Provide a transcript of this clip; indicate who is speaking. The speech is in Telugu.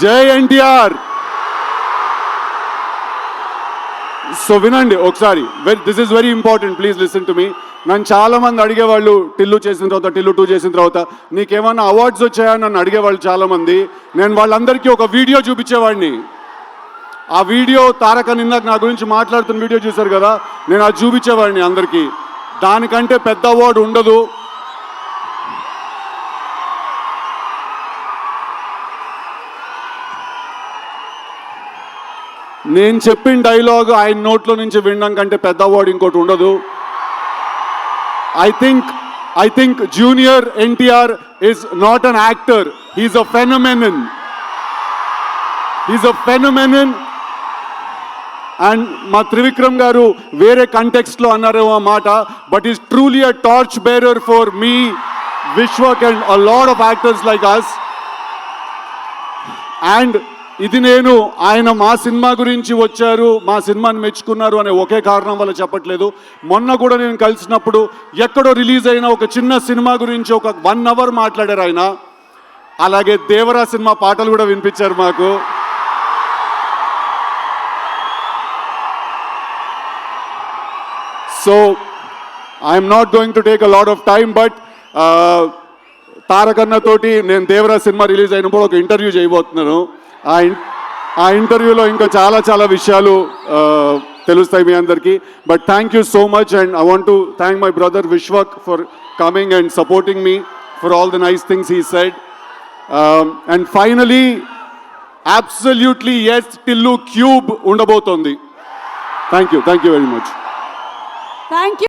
Speaker 1: జై ఎన్టీఆర్. సో వినండి ఒకసారి, this is very important, please listen to me. నన్ను చాలా మంది అడిగేవాళ్ళు టిల్లు చేసిన తర్వాత, టిల్లు 2 చేసిన తర్వాత నీకేమన్నా అవార్డ్స్ వచ్చాయని నన్ను అడిగేవాళ్ళు చాలా మంది. నేను వాళ్ళందరికీ ఒక వీడియో చూపించేవాడిని. ఆ వీడియో తారక నిన్నకు నా గురించి మాట్లాడుతున్న వీడియో చూశారు కదా, నేను అది చూపించేవాడిని అందరికీ. దానికంటే పెద్ద అవార్డు ఉండదు. నేను చెప్పిన డైలాగ్ ఆయన నోట్లో నుంచి వినడం కంటే పెద్ద అవార్డు ఇంకోటి ఉండదు. I think Junior NTR is not an actor. He's a phenomenon. He's a phenomenon. And మా త్రివిక్రమ్ గారు వేరే కంటెక్స్ట్లో అన్నారేమో ఆ మాట, but is truly a torch bearer for me, Vishwak and a lot of actors like us. And ఇది నేను ఆయన మా సినిమా గురించి వచ్చారు, మా సినిమాని మెచ్చుకున్నారు అనే ఒకే కారణం వల్ల చెప్పట్లేదు. మొన్న కూడా నేను కలిసినప్పుడు ఎక్కడో రిలీజ్ అయిన ఒక చిన్న సినిమా గురించి ఒక 1 hour మాట్లాడారు ఆయన. అలాగే దేవరా సినిమా పాటలు కూడా వినిపించారు మాకు. So I'm not going to take a lot of time, but Tarakanna తోటి నేను దేవరా సినిమా రిలీజ్ అయినప్పుడు ఒక ఇంటర్వ్యూ చేయబోతున్నాను. ఆ ఇంటర్వ్యూలో ఇంకా చాలా విషయాలు తెలుస్తాయి మీ అందరికీ. But thank you so much, and I want to thank my brother Vishwak for coming and supporting me for all the nice things he said. And finally absolutely yes, Tillu cube ఉండబోతోంది. Thank you very much.
Speaker 2: Thank you.